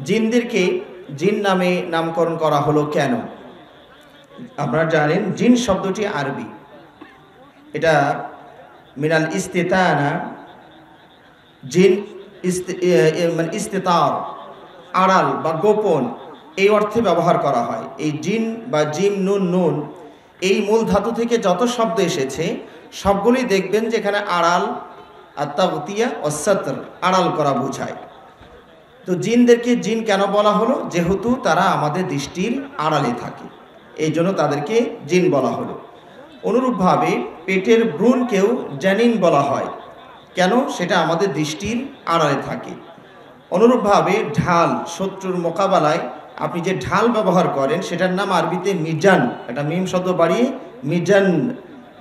জিনদেরকে জিন নামে নামকরণ করা হলো কেন? আপনারা জানেন জিন শব্দটি আরবি, এটা মিনাল ইস্তিতানা, জিন মানে ইস্তিতার, আড়াল বা গোপন, এই অর্থে ব্যবহার করা হয়। এই জিন বা জিম নুন নুন এই মূল ধাতু থেকে যত শব্দ এসেছে সবগুলোই দেখবেন যে এখানে আড়াল আর তাগতিয়া ও সতর, আড়াল করা বোঝায়। তো জিনদেরকে জিন কেন বলা হলো? যেহেতু তারা আমাদের দৃষ্টির আড়ালে থাকে, এই জন্য তাদেরকে জিন বলা হলো। অনুরূপভাবে পেটের ভ্রূণকেও জানিন বলা হয়, কেন? সেটা আমাদের দৃষ্টির আড়ালে থাকে। অনুরূপভাবে ঢাল, শত্রুর মোকাবেলায় আপনি যে ঢাল ব্যবহার করেন সেটার নাম আরবিতে মিজান, এটা মিম শব্দ বাড়িয়ে মিজান,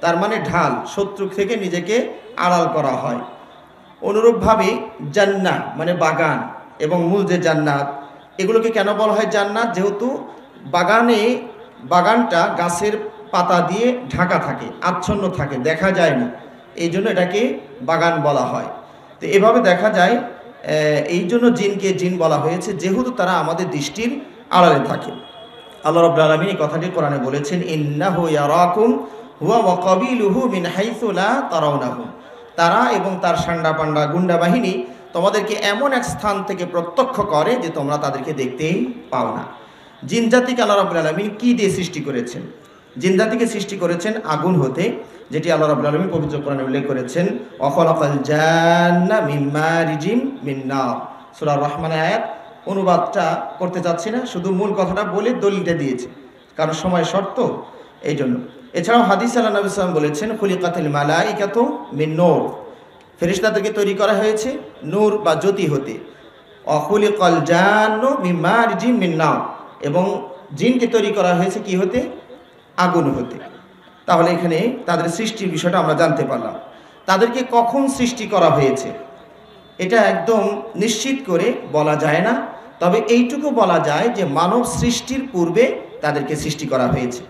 তার মানে ঢাল, শত্রু থেকে নিজেকে আড়াল করা হয়। অনুরূপভাবে জান্নাত মানে বাগান এবং মূল যে জান্নাত, এগুলোকে কেন বলা হয় জান্নাত? যেহেতু বাগানটা গাছের পাতা দিয়ে ঢাকা থাকে, আচ্ছন্ন থাকে, দেখা যায় না, এই জন্য এটাকে বাগান বলা হয়। তো এভাবে দেখা যায় এই জন্য জিনকে জিন বলা হয়েছে, যেহেতু তারা আমাদের দৃষ্টির আড়ালে থাকে। আল্লাহ রাব্বুল আলামিন এই কথাটি কোরআনে বলেছেন, ইন্নাহু ইয়ারাকুম হুয়া ওয়া কাবিলুহু মিন হাইসু লা তারাউনাহুম। তারা এবং তার সান্ডা পান্ডা গুন্ডা বাহিনী তোমাদেরকে এমন এক স্থান থেকে প্রত্যক্ষ করে যে তোমরা তাদেরকে দেখতেই পাও না। জিন জাতিকে আল্লাহ রাব্বুল আলামিন কি দিয়ে সৃষ্টি করেছেন? জিন জাতিকে সৃষ্টি করেছেন আগুন হতে, যেটি আল্লাহ রাব্বুল আলামিন পবিত্র কোরআনে উল্লেখ করেছেন, ওয়াখালাকাল জান্না মিন মারিজিম মিন নার। সূরা রহমানের আয়াত, অনুবাদটা করতে চাচ্ছি না, শুধু মূল কথাটা বলে দলিলটা দিয়েছি, কারণ সময় শর্ত, এই জন্য। এছাড়াও হাদিস আল্লাহ নবী সাল্লাল্লাহু আলাইহি ওয়াসাল্লাম বলেছেন, খুলিকাতিল মালাইকাতু মিন নূর, ফেরেশতাদেরকে তৈরি করা হয়েছে নূর বা জ্যোতি হতে। অখুলিকাল জান্নু মিন মারিজিম মিন নার, এবং জিনকে তৈরি করা হয়েছে কি হতে? আগুন হতে। তাহলে এখানে তাদের সৃষ্টির বিষয়টা আমরা জানতে পারলাম। তাদেরকে কখন সৃষ্টি করা হয়েছে এটা একদম নিশ্চিত করে বলা যায় না, তবে এইটুকু বলা যায় যে মানব সৃষ্টির পূর্বে তাদেরকে সৃষ্টি করা হয়েছে।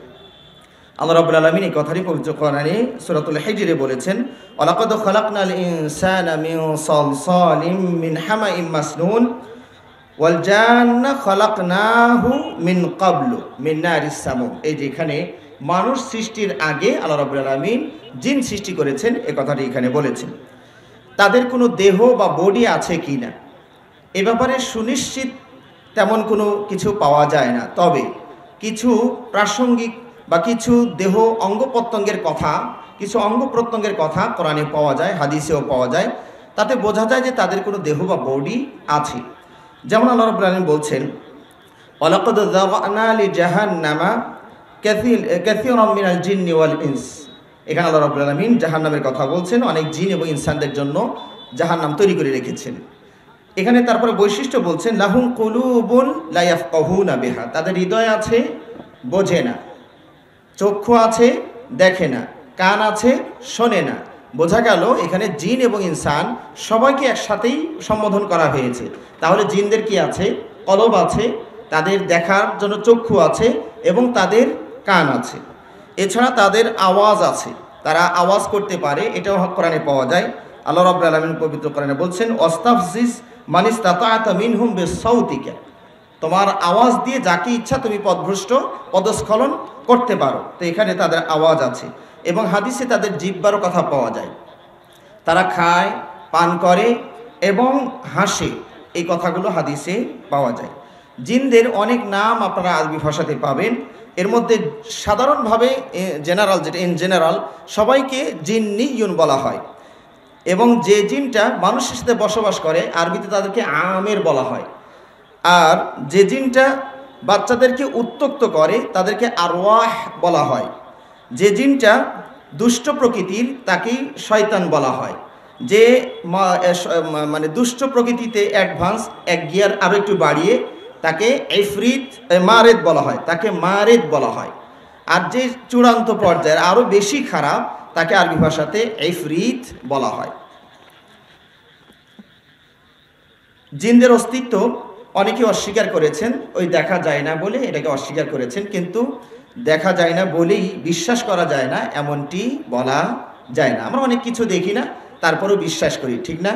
আল্লাহ রাব্বুল আলামিন এই কথাটি পবিত্র কোরআনে সূরাতুল হিজরে বলেছেন, ওয়ালাকাদ খালাকনাল ইনসানা মিন সালসালিম মিন হামাইম মাসনুন ওয়াল জান্না খালাকনাহু মিন ক্বাবলু মিন নারিস সামুম। এই যে এখানে মানুষ সৃষ্টির আগে আল্লাহ রাব্বুল আলামিন জিন সৃষ্টি করেছেন, এই কথাটি এখানে বলেছেন। তাদের কোনো দেহ বা বডি আছে কি না এ ব্যাপারে সুনিশ্চিত তেমন কোনো কিছু পাওয়া যায় না, তবে কিছু প্রাসঙ্গিক বা কিছু দেহ অঙ্গ প্রত্যঙ্গের কথা, কিছু অঙ্গ প্রত্যঙ্গের কথা কোরআনে পাওয়া যায়, হাদিসেও পাওয়া যায়। তাতে বোঝা যায় যে তাদের কোনো দেহ বা বডি আছে। যেমন আল্লাহ রাব্বুল আলামিন বলছেন, ওয়ালাকাদ যারানা লিজাহান্নামা কাসীরাম মিনাল জিন্নি ওয়াল ইনস। এখানে আল্লাহ রাব্বুল আলামিন জাহান্নামের কথা বলছেন, অনেক জিন এবং ইনসানদের জন্য জাহান্নাম তৈরি করে রেখেছেন। এখানে তারপরে বৈশিষ্ট্য বলছেন, লাহুম কুলুবুন লা ইয়াফকাহুনা বিহা, তাদের হৃদয় আছে, বোঝে না, চক্ষু আছে, দেখে না, কান আছে, শোনে না। বোঝা গেল এখানে জিন এবং ইনসান সবাইকে একসাথেই সম্বোধন করা হয়েছে। তাহলে জিনদের কি আছে? কলব আছে, তাদের দেখার জন্য চক্ষু আছে এবং তাদের কান আছে। এছাড়া তাদের আওয়াজ আছে, তারা আওয়াজ করতে পারে, এটাও কোরআনে পাওয়া যায়। আল্লাহ রাব্বুল আলামিন পবিত্র কোরআনে বলছেন, ওয়াস্তাফজিজ মান ইসতাতা'তা মিনহুম বিসাউতিকা, তোমার আওয়াজ দিয়ে যাকে ইচ্ছা তুমি পদস্খলন করতে পারো। তো এখানে তাদের আওয়াজ আছে। এবং হাদিসে তাদের জিহ্বারও কথা পাওয়া যায়, তারা খায়, পান করে এবং হাসে, এই কথাগুলো হাদিসে পাওয়া যায়। জিনদের অনেক নাম আপনারা আরবি ভাষাতে পাবেন। এর মধ্যে সাধারণভাবে জেনারেল, যেটা ইন জেনারেল, সবাইকে জিন্নিয়ুন বলা হয়। এবং যে জিনটা মানুষের সাথে বসবাস করে আরবিতে তাদেরকে আমের বলা হয়। আর যে জিনটা বাচ্চাদেরকে উত্ত্যক্ত করে তাদেরকে আরওয়াহ বলা হয়। যে জিনটা দুষ্ট প্রকৃতির তাকেই শয়তান বলা হয়। যে মানে দুষ্ট প্রকৃতিতে অ্যাডভান্স, এক গিয়ার আরও একটু বাড়িয়ে, তাকে ইফরিত মারেদ বলা হয়, তাকে মারেদ বলা হয়। আর যে চূড়ান্ত পর্যায়ের আরও বেশি খারাপ তাকে আরবি ভাষাতে ইফরিত বলা হয়। জিনদের অস্তিত্ব অনেকে অস্বীকার করেছেন, ওই দেখা যায় না বলে এটাকে অস্বীকার করেছেন, কিন্তু দেখা যায় না বলেই বিশ্বাস করা যায় না এমনটি বলা যায় না। আমরা অনেক কিছু দেখি না, তারপরেও বিশ্বাস করি, ঠিক না?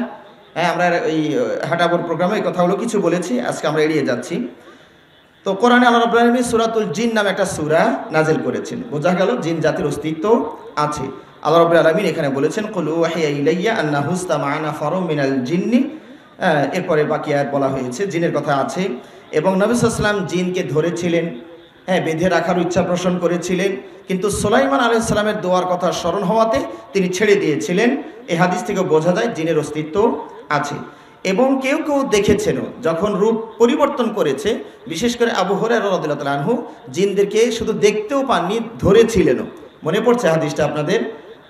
হ্যাঁ, আমরা এই হাঁটাবোর প্রোগ্রামে এই কথাগুলো কিছু বলেছি, আজকে আমরা এড়িয়ে যাচ্ছি। তো কোরআনে আল্লাহ রাব্বুল আলামিন সূরাতুল জিন নামে একটা সূরা নাজিল করেছেন, বোঝা গেল জিন জাতির অস্তিত্ব আছে। আল্লাহ রাব্বুল আলামিন এখানে বলেছেন কুল ওয়াহিয়া ইলাইয়া আন্নাহু ইসতামা'a নাফারুম মিনাল জিন্নি, এরপরে বাকি আয়াত বলা হয়েছে, জিনের কথা আছে। এবং নবী সাল্লাল্লাহু আলাইহি ওয়াসাল্লাম জিনকে ধরেছিলেন, হ্যাঁ, বেঁধে রাখার ইচ্ছা পোষণ করেছিলেন, কিন্তু সুলাইমান আলাইহিস সালামের দোয়ার কথা স্মরণ হওয়াতে তিনি ছেড়ে দিয়েছিলেন। এই হাদিস থেকে বোঝা যায় জিনের অস্তিত্ব আছে। এবং কেউ কেউ দেখেছেনও যখন রূপ পরিবর্তন করেছে, বিশেষ করে আবু হুরায়রা রাদিয়াল্লাহু তাআলা আনহু জিনদেরকে শুধু দেখতেও পাননি, ধরেছিলেনও। মনে পড়ছে হাদিসটা আপনাদের?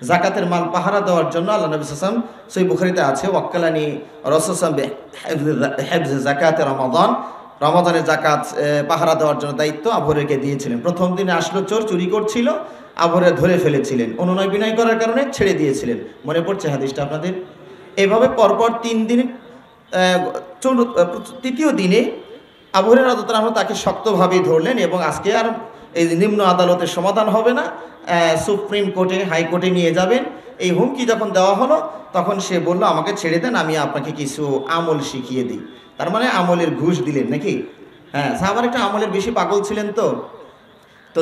জাকাতের মাল পাহারা দেওয়ার জন্য আল্লাহ নবী সাল্লাল্লাহু আলাইহি ওয়াসাল্লাম, সহিহ বুখারীতে আছে, ওয়াক্কালানি রাসূল সাল্লাল্লাহু আলাইহি ওয়াসাল্লাম হিফজ যাকাত রমাদান, রমাদানের জাকাত পাহারা দেওয়ার জন্য দায়িত্ব আবু হুরায়রাকে দিয়েছিলেন। প্রথম দিনে আসলো চোর, চুরি করছিল, আবু হুরায়রা ধরে ফেলেছিলেন, অনুনয় বিনয় করার কারণে ছেড়ে দিয়েছিলেন। মনে পড়ছে হাদিসটা আপনাদের? এভাবে পরপর 3 দিন, তৃতীয় দিনে আবু হুরায়রা রাদিয়াল্লাহু আনহু তাকে শক্তভাবেই ধরলেন এবং আজকে আর এই নিম্ন আদালতের সমাধান হবে না, সুপ্রিম কোর্টে, হাইকোর্টে নিয়ে যাবেন, এই হুমকি যখন দেওয়া হলো তখন সে বলল আমাকে ছেড়ে দেন, আমি আপনাকে কিছু আমল শিখিয়ে দিই। তার মানে আমলের ঘুষ দিলেন নাকি? হ্যাঁ, সাহাবার একটা আমলের বেশি পাগল ছিলেন, তো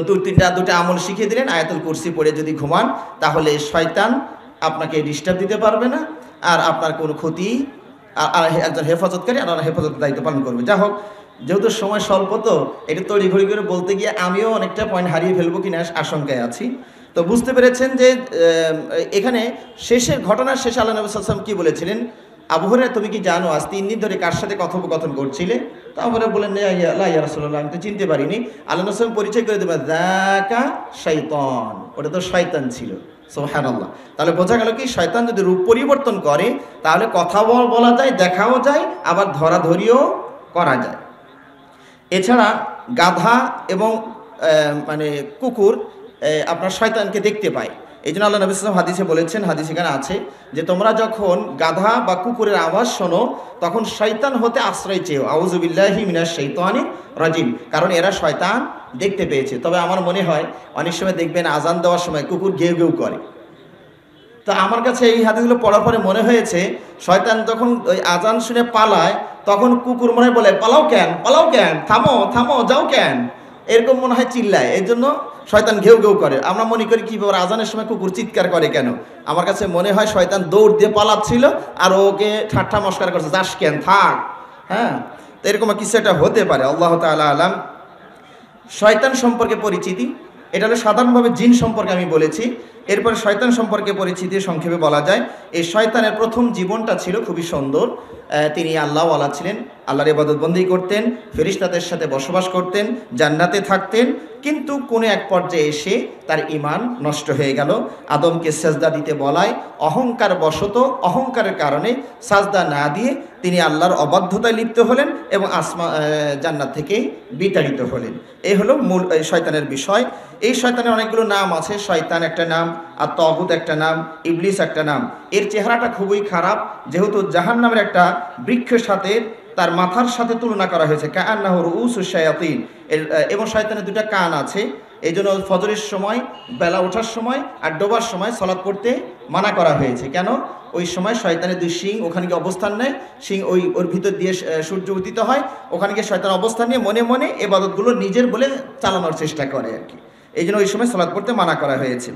দুটা আমল শিখিয়ে দিলেন। আয়াতুল কুরসি পড়ে যদি ঘুমান তাহলে শয়তান আপনাকে ডিস্টার্ব দিতে পারবে না, আর আপনার কোনো ক্ষতি, আর একজন হেফাজতকারী আর হেফাজতের দায়িত্ব পালন করবে। যা হোক, যেহেতু সময় স্বল্প, তো এটা তড়িঘড়ি করে বলতে গিয়ে আমিও অনেকটা পয়েন্ট হারিয়ে ফেলবো কিনা আশঙ্কায় আছি। তো বুঝতে পেরেছেন যে এখানে শেষের ঘটনার শেষে আল্লাহ নবী সাল্লাল্লাহু আলাইহি ওয়াসাল্লাম কি বলেছিলেন? আবু হুরায়রা, তুমি কি জানো আজ 3 দিন ধরে কার সাথে কথোপকথন করছিলে? তারপরে বলেন ইয়া রাসূলুল্লাহ, আমি তো চিনতে পারিনি। আল্লাহ নবী সাল্লাল্লাহু আলাইহি ওয়াসাল্লাম পরিচয় করে দেবেন, যাকা শয়তান, ওটা তো শয়তান ছিল। সুবহানাল্লাহ। তাহলে বোঝা গেল কি, শয়তান যদি রূপ পরিবর্তন করে তাহলে কথা বলা যায়, দেখাও যায়, আবার ধরাধরিও করা যায়। এছাড়া গাধা এবং মানে কুকুর আপনার শয়তানকে দেখতে পায়। এই জন্য আল্লাহ নবী সাল্লাল্লাহু আলাইহি ওয়াসাল্লাম হাদিসে বলেছেন, হাদিস এখানে আছে যে তোমরা যখন গাধা বা কুকুরের আওয়াজ শোনো তখন শয়তান হতে আশ্রয় চেও, আউযু বিল্লাহি মিনাশ শাইতানির রাজিম, কারণ এরা শয়তান দেখতে পেয়েছে। তবে আমার মনে হয় অনেক সময় দেখবেন আজান দেওয়ার সময় কুকুর ঘেউ ঘেউ করে। তো আমার কাছে এই হাদিসগুলো পড়ার পরে মনে হয়েছে শয়তান যখন ওই আজান শুনে পালায় তখন কুকুর মনে হয় বলে পালাও কেন, পালাও কেন, থামো থামো, যাও কেন, এরকম মনে হয় চিল্লায়, এই জন্য শয়তান ঘেউ ঘেউ করে। আমরা মনে করি কি ব্যাপার, আজানের সময় কুকুর চিৎকার করে কেন? আমার কাছে মনে হয় শয়তান দৌড় দিয়ে পালাচ্ছিল আর ওকে ঠাট্টা মস্কার করছে, যাস কেন, থাক। হ্যাঁ, তো এরকম কিছু একটা হতে পারে, আল্লাহ তাআলা আলাম। শয়তান সম্পর্কে পরিচিতি, এটা হলো সাধারণভাবে জিন সম্পর্কে আমি বলেছি। এরপরে শয়তান সম্পর্কে পরিচিতি সংক্ষেপে বলা যায়, এই শয়তানের প্রথম জীবনটা ছিল খুবই সুন্দর। তিনি আল্লাহওয়ালা ছিলেন, আল্লাহর ইবাদত বন্দেগী করতেন, ফেরেশতাদের সাথে বসবাস করতেন, জান্নাতে থাকতেন। কিন্তু কোনো এক পর্যায়ে এসে তার ঈমান নষ্ট হয়ে গেল। আদমকে সেজদা দিতে বলায় অহংকার বশত, অহংকারের কারণে সাজদা না দিয়ে তিনি আল্লাহর অবাধ্যতায় লিপ্ত হলেন এবং জান্নাত থেকে বিতাড়িত হলেন। এই হলো মূল শয়তানের বিষয়। এই শয়তানের অনেকগুলো নাম আছে। শয়তান একটা নাম, আর তাগুত একটা নাম, ইবলিস একটা নাম। এর চেহারাটা খুবই খারাপ, যেহেতু জাহান্নামের একটা বৃক্ষের সাথে তার মাথার সাথে তুলনা করা হয়েছে, কাআন্নাহু রুউসুশ শায়াতিন। এবং শয়তানের দুটা কান আছে, এই জন্য ফজরের সময়, বেলা ওঠার সময় আর ডোবার সময় সালাত পড়তে মানা করা হয়েছে। কেন? ওই সময় শয়তানের দুই শিং ওখানে গিয়ে অবস্থান নেয়, শিং ওর ভিতর দিয়ে সূর্য উদিত হয়, ওখানে গিয়ে শয়তান অবস্থান নিয়ে মনে মনে ইবাদতগুলো নিজের বলে চালানোর চেষ্টা করে আর কি। এই জন্য ওই সময় সালাত পড়তে মানা করা হয়েছে।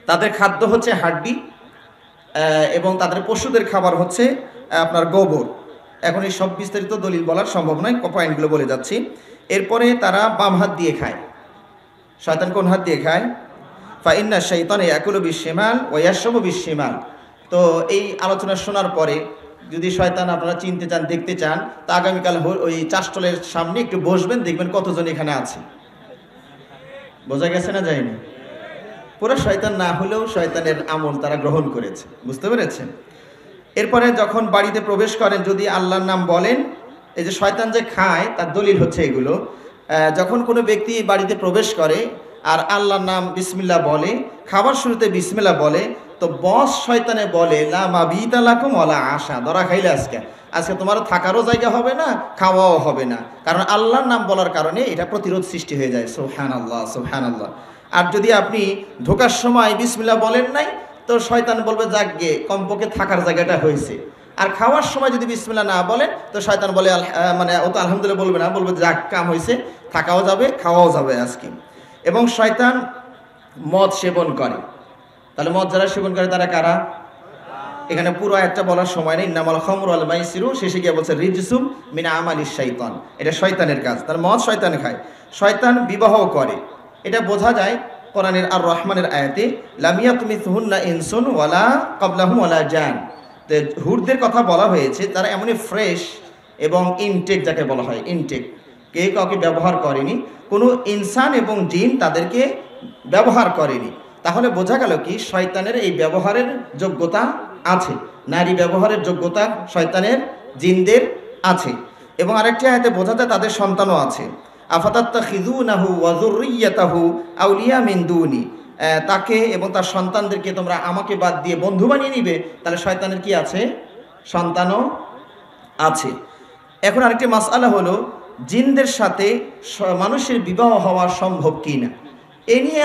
তাদের খাদ্য হচ্ছে হাড্ডি, এবং তাদের পশুদের খাবার হচ্ছে আপনার গোবর। এখন এই সব বিস্তারিত দলিল বলার সম্ভব নয়, পয়েন্টগুলো বলে যাচ্ছি। এরপরে তারা বাম হাত দিয়ে খায়। শয়তান কোন হাত দিয়ে খায়? ফাইন্না শাইতানা ইয়াকুলু বিশশিমাল ওয়া ইয়াশরাবু বিশশিমাল। তো এই আলোচনা শোনার পরে যদি শয়তান আপনারা চিনতে চান, দেখতে চান, তা আগামীকাল ওই চাষটলের সামনে একটু বসবেন, দেখবেন কতজন এখানে আছে। বোঝা গেছে না? যায়নি? পুরো শয়তান না হলেও শয়তানের আমল তারা গ্রহণ করেছে, বুঝতে পেরেছেন? এরপরে যখন বাড়িতে প্রবেশ করেন যদি আল্লাহর নাম বলেন, এই যে শয়তান যে খায় তার দলিল হচ্ছে এগুলো। যখন কোনো ব্যক্তি বাড়িতে প্রবেশ করে আর আল্লাহর নাম বিসমিল্লাহ বলে, খাবার শুরুতে বিসমিল্লাহ বলে, তো বস শয়তানে বলে লা মাবিতা লাকুম ওয়ালা আশা, ধরা খাইলে আজকে তোমার থাকারও জায়গা হবে না, খাওয়াও হবে না, কারণ আল্লাহর নাম বলার কারণে এটা প্রতিরোধ সৃষ্টি হয়ে যায়। সুবহানাল্লাহ, সুবহানাল্লাহ। আর যদি আপনি ঢোকার সময় বিসমিল্লাহ বলেন নাই, তো শয়তান বলবে যাকগে কমপক্ষে থাকার জায়গাটা হয়েছে। আর খাওয়ার সময় যদি বিসমিল্লাহ না বলেন তো শয়তান বলে মানে ও তো আলহামদুলিল্লাহ বলবে না, বলবে যাক কাম হয়েছে, থাকাও যাবে খাওয়াও যাবে আজকে। এবং শয়তান মদ সেবন করে। তাহলে মদ যারা সেবন করে তারা কারা? এখানে পুরো একটা বলার সময় নেই। ইন্নামাল খামরু ওয়াল মাইসিরু, শেষে গিয়ে বলছে রিজসুম মিন আমালিশ শাইতান, এটা শয়তানের কাজ। তার মদ শয়তান খায়। শয়তান বিবাহ করে, এটা বোঝা যায় কোরআনের আর রহমানের আয়াতে লাম ইয়াতমিসহুন্না ইনসুন ওয়ালা ক্বাবলাহুম ওয়ালা জান। তো হুরদের কথা বলা হয়েছে, তারা এমনই ফ্রেশ এবং ইনটেক, যাকে বলা হয় ইনটেক, কে কাউকে ব্যবহার করেনি, কোনো ইনসান এবং জিন তাদেরকে ব্যবহার করেনি। তাহলে বোঝা গেল কি শয়তানের এই ব্যবহারের যোগ্যতা আছে, নারী ব্যবহারের যোগ্যতা শয়তানের জিনদের আছে। এবং আরেকটি আয়াতে বোঝা যায় তাদের সন্তানও আছে। আফাতাত্তাখিযুনাহু ওয়া যুররিয়াতাহু আউলিয়া মিন দুনি, তাকে এবং তার সন্তানদেরকে তোমরা আমাকে বাদ দিয়ে বন্ধু বানিয়ে নিবে। তাহলে শয়তানের কি আছে? সন্তানও আছে। এখন আরেকটি মাসআলা হলো জিনদের সাথে মানুষের বিবাহ হওয়া সম্ভব কি না। এ নিয়ে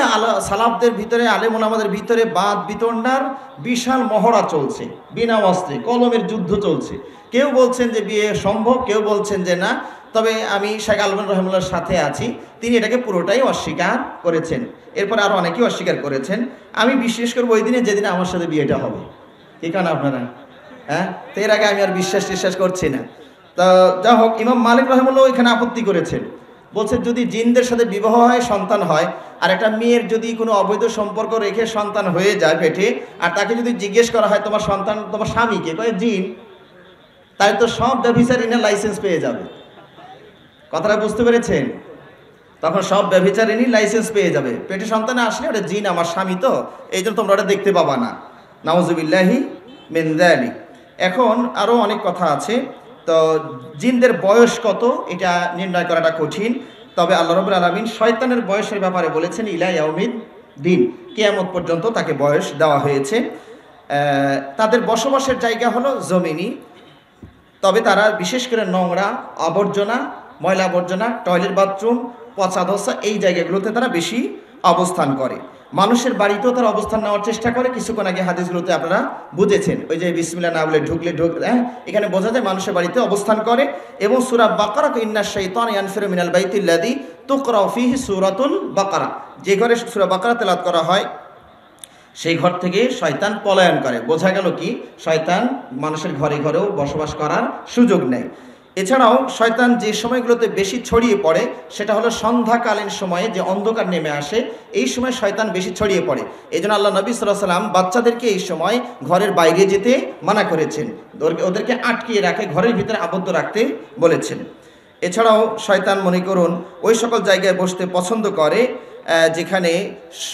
সালাফদের ভিতরে, আলেম ওলামাদের ভিতরে বাদ বিতণ্ডার বিশাল মহড়া চলছে, বিনা অস্ত্রে কলমের যুদ্ধ চলছে। কেউ বলছেন যে বিয়ে সম্ভব, কেউ বলছেন যে না। তবে আমি শেখ আলমান রহমুল্লাহর সাথে আছি, তিনি এটাকে পুরোটাই অস্বীকার করেছেন। এরপর আরও অনেকেই অস্বীকার করেছেন। আমি বিশ্বাস করবো ওই দিনে যেদিনে আমার সাথে বিয়েটা হবে। ঠিক না আপনারা? হ্যাঁ, তো এর আগে আমি আর বিশ্বাস করছি না। তা যা হোক, ইমাম মালিক রহমুল্লাহ এখানে আপত্তি করেছেন, বলছে যদি জিনদের সাথে বিবাহ হয়, সন্তান হয়, আর একটা মেয়ের যদি কোনো অবৈধ সম্পর্ক রেখে সন্তান হয়ে যায় পেটে, আর তাকে যদি জিজ্ঞেস করা হয় তোমার সন্তান তোমার স্বামীকে, কয়ে জিন, তাই তো সব ব্যভিচারিণীর লাইসেন্স পেয়ে যাবে। কথাটা বুঝতে পেরেছেন? তখন সব ব্যভিচারিণী লাইসেন্স পেয়ে যাবে। পেটে সন্তান আসলে ওটা জিন, আমার স্বামী তো, এই জন্য তোমরা ওটা দেখতে পাবা না। নাউজুবিল্লাহি মিন যালিক। এখন আরও অনেক কথা আছে। তো জিনদের বয়স কত এটা নির্ণয় করাটা কঠিন। তবে আল্লাহ রাব্বুল আলামিন শয়তানের বয়সের ব্যাপারে বলেছেন ইলা ইয়াউমিদ দিন, কিয়ামত পর্যন্ত তাকে বয়স দেওয়া হয়েছে। তাদের বসবাসের জায়গা হলো জমিনি। তবে তারা বিশেষ করে নোংরা আবর্জনা, ময়লা আবর্জনা, টয়লেট বাথরুম, পচা ধসা, এই জায়গাগুলোতে তারা বেশি অবস্থান করে। মানুষের বাড়িতেও তারা অবস্থান নেওয়ার চেষ্টা করে। কিছুক্ষণ আগে হাদিসগুলোতে আপনারা বুঝেছেন, ওই যে বিসমিল্লাহ না বলে ঢুকলে এখানে বোঝা যায় মানুষের বাড়িতে অবস্থান করে। এবং সূরা বাকারা, ইন্নাশ শাইতানা ইয়ানফিরু মিনাল বাইতিল্লাযী তুকরাউ ফীহি সূরাতুল বাকারা, যে ঘরে সূরা বাকারা তেলাওয়াত করা হয় সেই ঘর থেকে শয়তান পলায়ন করে। বোঝা গেল কি শয়তান মানুষের ঘরে ঘরেও বসবাস করার সুযোগ নেয়। এছাড়াও শয়তান যে সময়গুলোতে বেশি ছড়িয়ে পড়ে সেটা হলো সন্ধ্যাকালীন সময়ে, যে অন্ধকার নেমে আসে, এই সময় শয়তান বেশি ছড়িয়ে পড়ে। এই জন্য আল্লাহ নবী সাল্লাল্লাহু আলাইহি ওয়াসাল্লাম বাচ্চাদেরকে এই সময় ঘরের বাইরে যেতে মানা করেছেন, ওদেরকে আটকিয়ে রাখে, ঘরের ভিতরে আবদ্ধ রাখতে বলেছেন। এছাড়াও শয়তান মনে করুন ওই সকল জায়গায় বসতে পছন্দ করে যেখানে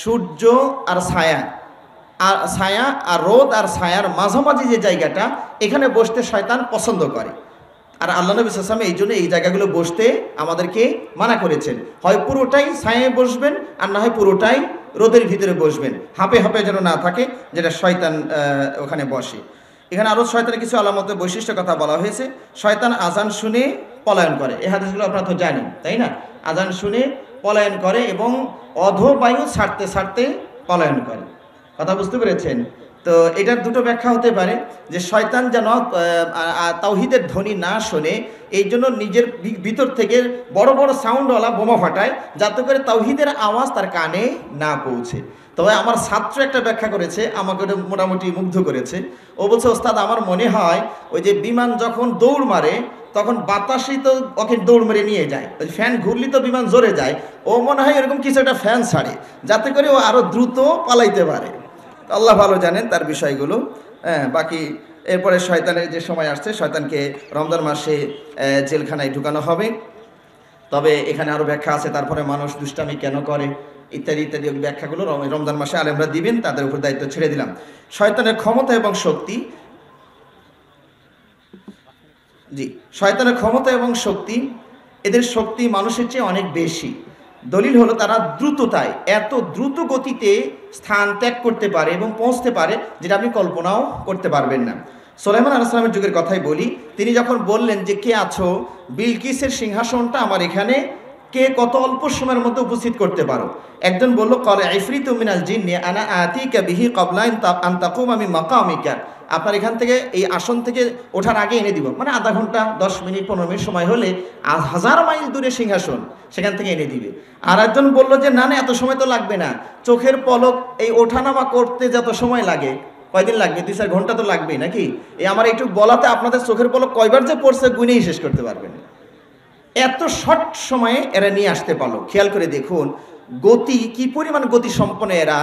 সূর্য আর ছায়া আর রোদ আর ছায়ার মাঝামাঝি যে জায়গাটা, এখানে বসতে শয়তান পছন্দ করে। আর আল্লাহ নবী সাল্লাল্লাহু আলাইহি ওয়াসাল্লাম এই জন্য এই জায়গাগুলো বসতে আমাদেরকে মানা করেছেন। হয় পুরোটাই ছায়ায় বসবেন, আর না হয় পুরোটাই রোদের ভিতরে বসবেন, হাঁপে হাঁপে যেন না থাকে, যেটা শয়তান ওখানে বসে। এখানে আরও শয়তানের কিছু আলামতের বৈশিষ্ট্য কথা বলা হয়েছে। শয়তান আজান শুনে পলায়ন করে, এই হাদিসগুলো আপনারা তো জানেন, তাই না? আজান শুনে পলায়ন করে এবং অধবায়ু ছাড়তে ছাড়তে পলায়ন করে। কথা বুঝতে পেরেছেন? তো এটার দুটো ব্যাখ্যা হতে পারে, যে শয়তান যেন তাওহীদের ধ্বনি না শোনে, এই জন্য নিজের ভিতর থেকে বড় বড় সাউন্ডওয়ালা বোমা ফাটায়, যাতে করে তাওহীদের আওয়াজ তার কানে না পৌঁছে। তবে আমার ছাত্র একটা ব্যাখ্যা করেছে, আমাকে ওটা মোটামুটি মুগ্ধ করেছে। ও বলছে, ওস্তাদ আমার মনে হয় ওই যে বিমান যখন দৌড় মারে তখন বাতাসই তো ওকে দৌড় মেরে নিয়ে যায়, ওই ফ্যান ঘুরলি তো বিমান জোরে যায়, ও মনে হয় এরকম কিছু একটা ফ্যান ছাড়ে যাতে করে ও আরও দ্রুত পালাইতে পারে। আল্লাহ ভালো জানেন তার বিষয়গুলো। বাকি এরপরে শয়তানের যে সময় আসছে, শয়তানকে রমজান মাসে জেলখানায় ঢুকানো হবে। তবে এখানে আরও ব্যাখ্যা আছে, তারপরে মানুষ দুষ্টামি কেন করে ইত্যাদি ইত্যাদি ব্যাখ্যাগুলো রমজান মাসে আলেমরা দিবেন, তাদের উপর দায়িত্ব ছেড়ে দিলাম। শয়তানের ক্ষমতা এবং শক্তি, শয়তানের ক্ষমতা এবং শক্তি, এদের শক্তি মানুষের চেয়ে অনেক বেশি। দলিল হলো তারা দ্রুততায়, এত দ্রুত গতিতে স্থান ত্যাগ করতে পারে এবং পৌঁছতে পারে, যেটা আপনি কল্পনাও করতে পারবেন না। সুলাইমান আলাইহিস সালামের যুগের কথাই বলি, তিনি যখন বললেন যে কে আছো, বিলকিসের সিংহাসনটা আমার এখানে, কে কত অল্প সময়ের মধ্যে উপস্থিত করতে পারো। একজন বলল ক্বালা ইফরিতু মিনাল জিন্নি আনা আতিকা বিহি ক্বাবলা আন তাকুমা মিন মাকামিকা, আপনার এখান থেকে এই আসন থেকে ওঠার আগে এনে দিব, মানে আধা ঘন্টা 10 মিনিট 15 মিনিট সময় হলে 1000 মাইল দূরে সিংহাসন, সেখান থেকে এনে দিবে। আর একজন বলল যে না না, এত সময় তো লাগবে না, চোখের পলক এই ওঠানামা করতে যত সময় লাগে, কয়দিন লাগবে, 2-4 ঘন্টা তো লাগবেই নাকি, এই আমার একটু বলাতে আপনাদের চোখের পলক কয়বার যে পড়ছে গুনেই শেষ করতে পারবেন। এত শর্ট সময়ে এরা নিয়ে আসতে পারলো। খেয়াল করে দেখুন গতি, কি পরিমাণ গতি সম্পন্ন এরা,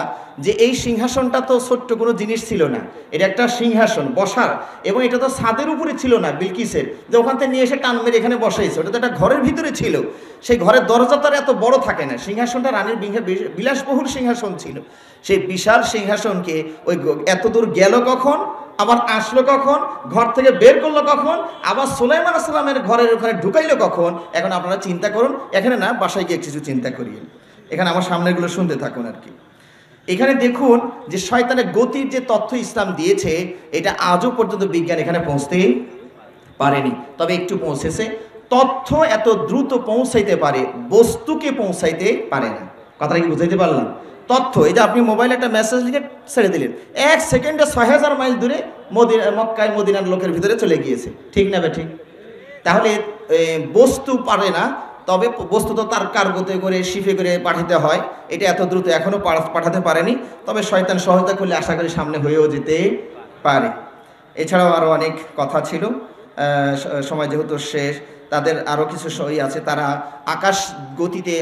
যে এই সিংহাসনটা তো ছোট্ট কোনো জিনিস ছিল না, এটা একটা সিংহাসন বসার, এবং এটা তো ছাদের উপরে ছিল না বিলকিসের, যে ওখান থেকে নিয়ে এসে টান মেরে এখানে বসাইছে, ওটা তো একটা ঘরের ভিতরে ছিল, সেই ঘরের দরজা তো আর এত বড় থাকে না, সিংহাসনটা রানীর বিলাসবহুল সিংহাসন ছিল। সেই বিশাল সিংহাসনকে ওই এত দূর গেল কখন, আবার আসলো কখন, ঘর থেকে বের করলো কখন, আবার সুলাইমান আসসালামের ঘরের ওখানে ঢুকাইলো কখন, এখন আপনারা চিন্তা করুন। এখানে না, বাসায় গিয়ে কিছু চিন্তা করিয়ে, এখানে আমার সামনেগুলো শুনতে থাকুন আর কি। এখানে দেখুন যে শয়তানের গতির যে তথ্য ইসলাম দিয়েছে, এটা আজও পর্যন্ত বিজ্ঞান এখানে পৌঁছতে পারেনি, তবে একটু পৌঁছেছে। তথ্য এত দ্রুত পৌঁছাইতে পারে, বস্তুকে পৌঁছাইতে পারে না। কথাটা কি বুঝাইতে পারলাম? তথ্য, এই যে আপনি মোবাইলে একটা মেসেজ লিখে ছেড়ে দিলেন, 1 সেকেন্ডে 6000 মাইল দূরে মক্কায় মদিনার লোকের ভিতরে চলে গিয়েছে, ঠিক না ঠিক? তাহলে বস্তু পারে না, তবে বস্তু তো তার কার্গোতে করে শিফে করে পাঠাতে হয়, এটা এত দ্রুত এখনও পাঠাতে পারেনি, তবে শয়তান সহায়তা করলে আশা করি সামনে হয়েও যেতে পারে। এছাড়াও আরও অনেক কথা ছিল, সময় যেহেতু শেষ, তাদের আরও কিছু আছে, তারা আকাশ গতিতে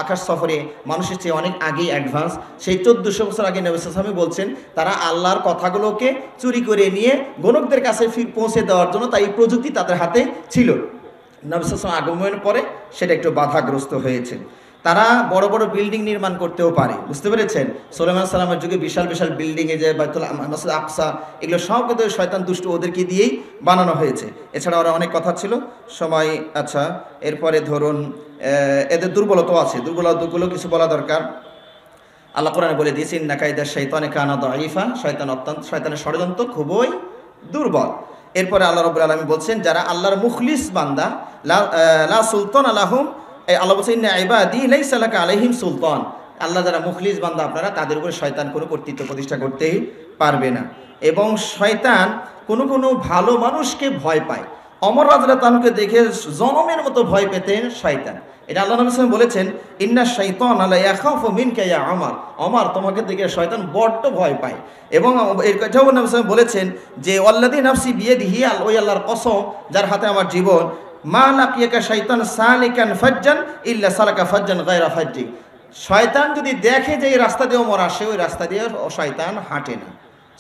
আকাশ সফরে মানুষের চেয়ে অনেক আগেই অ্যাডভান্স। সেই 1400 বছর আগে নবী সাল্লাল্লাহু আলাইহি ওয়াসাল্লাম বলছেন, তারা আল্লাহর কথাগুলোকে চুরি করে নিয়ে গণকদের কাছে পৌঁছে দেওয়ার জন্য তাই প্রযুক্তি তাদের হাতে ছিল। নবী সাল্লাল্লাহু আলাইহি ওয়াসাল্লাম আগমনের পরে সেটা একটু বাধাগ্রস্ত হয়েছে। তারা বড় বড় বিল্ডিং নির্মাণ করতেও পারে, বুঝতে পেরেছেন? সুলাইমান সালামের যুগে বিশাল বিশাল বিল্ডিংয়ে যে বাইতুল মসজিদ আকসা, এগুলো সব কিন্তু শয়তান দুষ্ট ওদেরকে দিয়েই বানানো হয়েছে। এছাড়া ওরা অনেক কথা ছিল সময়। আচ্ছা, এরপরে ধরুন এদের দুর্বলতাও আছে, দুর্বলতাগুলো কিছু বলা দরকার। আল্লাহ কোরআনে বলে দিয়েছে ইন্না কাইদা শাইতানি কানা দাঈফা, শয়তানের ষড়যন্ত্র খুবই দুর্বল। এরপরে আল্লাহ রাব্বুল আলামিন বলছেন, যারা আল্লাহর মুখলিস বান্দা, লা সুলতান আলাহুম, আল্লাহ বলছেন ইন্না ইবাদি লাইসা লাকা আলাইহিম সুলতান, আল্লাহ যারা মুখলিস বান্দা আপনারা, তাদের উপরে শয়তান কোনো কর্তৃত্ব প্রতিষ্ঠা করতেই পারবে না। এবং শয়তান কোনো কোনো ভালো মানুষকে ভয় পায়। ওমর রাদিয়াল্লাহু তাআলাকে দেখে জনমের মতো ভয় পেতেন শয়তান। এটা আল্লাহ নবী সাল্লাল্লাহু আলাইহি ওয়াসাল্লাম বলেছেন, ইন্না শাইতানা লা ইয়াখাফু মিনকা ইয়া ওমর, ওমর তোমাকে দেখে শয়তান বড্ড ভয় পায়। এবং এর কথাও নবী সাল্লাল্লাহু আলাইহি ওয়াসাল্লাম বলেছেন যে ওয়াল্লাযী নাফসি বিয়াদিহি, ওই আল্লাহর কসম যার হাতে আমার জীবন, মা লাকিয়াকা শাইতান সালিকান ফাজ্জান ইল্লা সালাকা ফাজ্জান গায়রা ফাজ্জি, শয়তান যদি দেখে যে এই রাস্তা দিয়ে ওমর আসে, ওই রাস্তা দিয়ে শয়তান হাঁটে না।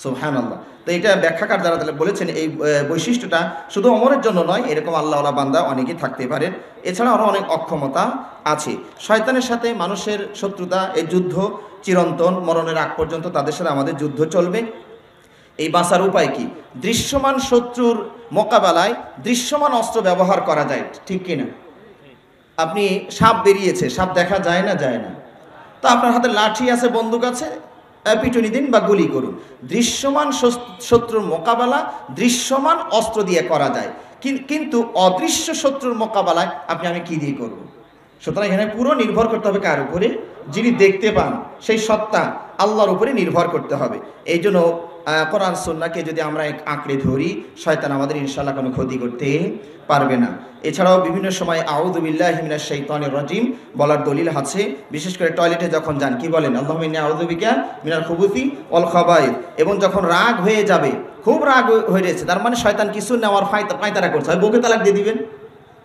সুবহানাল্লাহ। তো এটা ব্যাখ্যাকার যারা বলেছেন এই বৈশিষ্ট্যটা শুধু ওমরের জন্য নয়, এরকম আল্লাহওয়ালা বান্দা অনেকেই থাকতে পারেন। এছাড়া আরও অনেক অক্ষমতা আছে। শয়তানের সাথে মানুষের শত্রুতা, এই যুদ্ধ চিরন্তন, মরণের আগ পর্যন্ত তাদের সাথে আমাদের যুদ্ধ চলবে। এই বাঁচার উপায় কি? দৃশ্যমান শত্রুর মোকাবেলায় দৃশ্যমান অস্ত্র ব্যবহার করা যায়, ঠিক কিনা? আপনি সাপ বেরিয়েছে, সাপ দেখা যায় না? যায় না। তো আপনার হাতে লাঠি আছে, বন্দুক আছে, পিটুনি দিন বা গুলি করুন। দৃশ্যমান শত্রুর মোকাবেলা দৃশ্যমান অস্ত্র দিয়ে করা যায়, কিন্তু অদৃশ্য শত্রুর মোকাবেলায় আমি কি দিয়ে করব? সুতরাং এখানে পুরো নির্ভর করতে হবে কার উপরে? যিনি দেখতে পান, সেই সত্তা আল্লাহর উপরে নির্ভর করতে হবে। এই জন্য কোরআন সুন্নাহকে যদি আমরা আঁকড়ে ধরি, শয়তান আমাদের ইনশাআল্লাহ কোনো ক্ষতি করতে পারবে না। এছাড়াও বিভিন্ন সময় আউযু বিল্লাহি মিনাশ শাইতানির রাজিম বলার দলিল আছে। বিশেষ করে টয়লেটে যখন যান কি বলেন? আল্লাহুম্মা ইন্নী আউযু বিকা মিনাল খুবুসি ওয়াল খাবাইস। এবং যখন রাগ হয়ে যাবে, খুব রাগ হয়ে গেছে, তার মানে শয়তান কিছু নেওয়ার পায়তারা করছে, হয় বউকে তালাক দিয়ে দিবেন,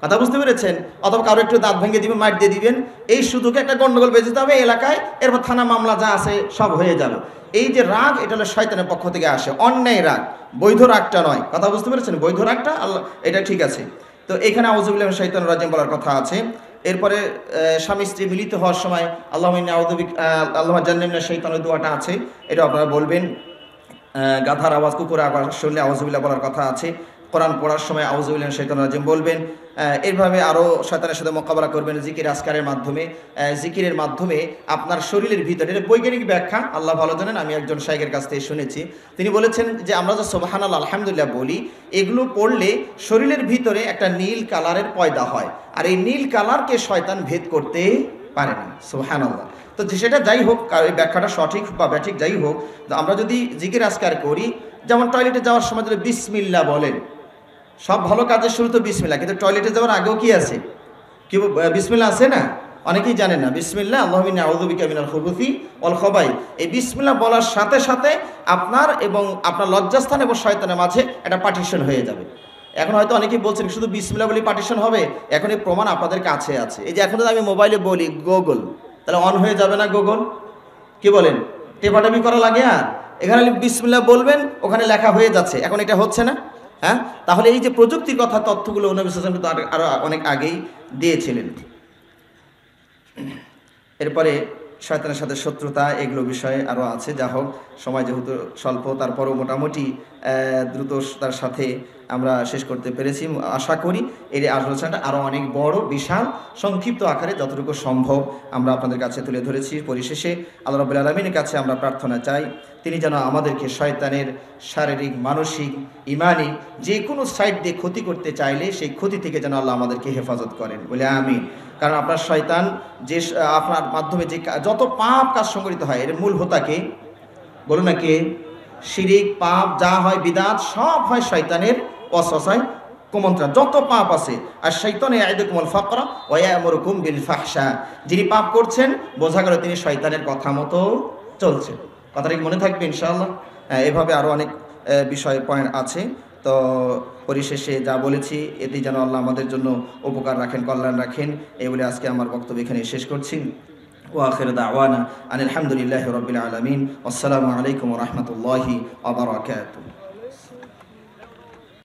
কথা বুঝতে পেরেছেন? অথবা কারো একটু দাঁত ভেঙে দিবেন, মার দিয়ে দিবেন, এই সুযোগে একটা গন্ডগোল বেঁচে যেতে হবে এলাকায়, এরপর থানা মামলা যা আছে সব হয়ে যাবে। এই যে রাগ, এটা হলো শয়তানের পক্ষ থেকে আসে, অন্যায় রাগ, বৈধ রাগটা নয়, কথা বুঝতে পেরেছেন? বৈধ রাগটা আল্লাহ, এটা ঠিক আছে। তো এখানে আউযু বিল্লাহি মিনাশ শাইতানির রাজিম বলার কথা আছে। এরপরে স্বামী স্ত্রী মিলিত হওয়ার সময় আল্লাহুম্মা ইন্নী আউযু বিকা, আল্লাহুম্মা জান্নিবনা মিনাশ শাইতানির দোয়াটা আছে, এটা আপনারা বলবেন। গাধার আওয়াজ, কুকুরের আওয়াজ শুনলে আউযু বিল্লাহ বলার কথা আছে। কোরআন পড়ার সময় আউযু বিল্লাহি মিনাশ শাইতানির রাজিম বলবেন। এভাবে আরও শয়তানের সাথে মোকাবেলা করবেন জিকির আজকারের মাধ্যমে। জিকিরের মাধ্যমে আপনার শরীরের ভিতরে, এটা বৈজ্ঞানিক ব্যাখ্যা, আল্লাহ ভালো জানেন, আমি একজন শাইখের কাছ থেকে শুনেছি। তিনি বলেছেন যে আমরা যে সুবহানাল্লাহ আলহামদুলিল্লাহ বলি, এগুলো পড়লে শরীরের ভিতরে একটা নীল কালারের পয়দা হয়, আর এই নীল কালারকে শয়তান ভেদ করতে পারে না। সুবহানাল্লাহ। তো সেটা যাই হোক, এই ব্যাখ্যাটা সঠিক বা ব্যাঠিক যাই হোক, তো আমরা যদি জিকির আজকার করি, যেমন টয়লেটে যাওয়ার সময় যদি বিসমিল্লাহ বলেন, সব ভালো কাজের শুরু তো বিসমিল্লাহ, কিন্তু টয়লেটে যাওয়ার আগেও কি আছে? কি বিসমিল্লাহ আছে না? অনেকেই জানেন না। বিসমিল্লাহ আল্লাহুম্মা ইন্নী আউযু বিকা মিনাল খুবুসি ওয়াল খাবাইথ, এই বিসমিল্লাহ বলার সাথে সাথে আপনার এবং আপনার লজ্জাস্থান এবং শয়তানের মাঝে একটা পার্টিশন হয়ে যাবে। এখন হয়তো অনেকেই বলছেন শুধু বিসমিল্লাহ বলি পার্টিশন হবে, এখন এই প্রমাণ আপনাদের কাছে আছে। এই যে এখন যদি আমি মোবাইলে বলি গুগল, তাহলে অন হয়ে যাবে না গুগল? কি বলেন? টেপাটাপি করা লাগে? আর এখানে বিসমিল্লাহ বলবেন, ওখানে লেখা হয়ে যাচ্ছে। এখন এটা হচ্ছে না? হ্যাঁ, তাহলে এই যে প্রযুক্তির কথা, তথ্যগুলো নবী সাল্লাল্লাহু আলাইহি ওয়াসাল্লাম কিন্তু আরো অনেক আগেই দিয়েছিলেন। এরপরে শয়তানের সাথে শত্রুতা, এগুলো বিষয়ে আরও আছে। যা হোক, সময় যেহেতু স্বল্প, তারপরও মোটামুটি দ্রুততার সাথে আমরা শেষ করতে পেরেছি। আশা করি এই আলোচনাটা আরও অনেক বড়, বিশাল, সংক্ষিপ্ত আকারে যতটুকু সম্ভব আমরা আপনাদের কাছে তুলে ধরেছি। পরিশেষে আল্লাহ রাব্বুল আলামিনের কাছে আমরা প্রার্থনা চাই, তিনি যেন আমাদেরকে শয়তানের শারীরিক, মানসিক, ইমানি যে কোনো সাইড দিয়ে ক্ষতি করতে চাইলে সেই ক্ষতি থেকে যেন আল্লাহ আমাদেরকে হেফাজত করেন, বলে আমিন। কারণ আপনার শয়তান যে আপনার মাধ্যমে যে যত পাপ কাজ সংগঠিত হয়, এর মূল হোতাকে বলুন না কে? শিরিক, পাপ যা হয়, বিদআত, সব হয় শয়তানের ওয়াসওয়াসায় কুমন্ত্রণা। যত পাপ আছে, আর শয়তানে ইয়াইদুকুমুল ফাকরা ওয়া ইয়ামুরুকুম বিল ফাহশা, যিনি পাপ করছেন বোঝা গেল তিনি শয়তানের কথা মতো চলছেন। কথাটা কি মনে থাকবে ইনশাআল্লাহ? এভাবে আরও অনেক বিষয় পয়েন্ট আছে। তো পরিশেষে যা বলেছি, এতেই যেন আল্লাহ আমাদের জন্য উপকার রাখেন, কল্যাণ রাখেন, এই বলে আজকে আমার বক্তব্য এখানে শেষ করছি। ওয়া আখিরু দাওয়ানা আনিল হামদুলিল্লাহি রাব্বিল আলামিন। আসসালামু আলাইকুম ওয়া রাহমাতুল্লাহি ওয়া বারাকাতুহু।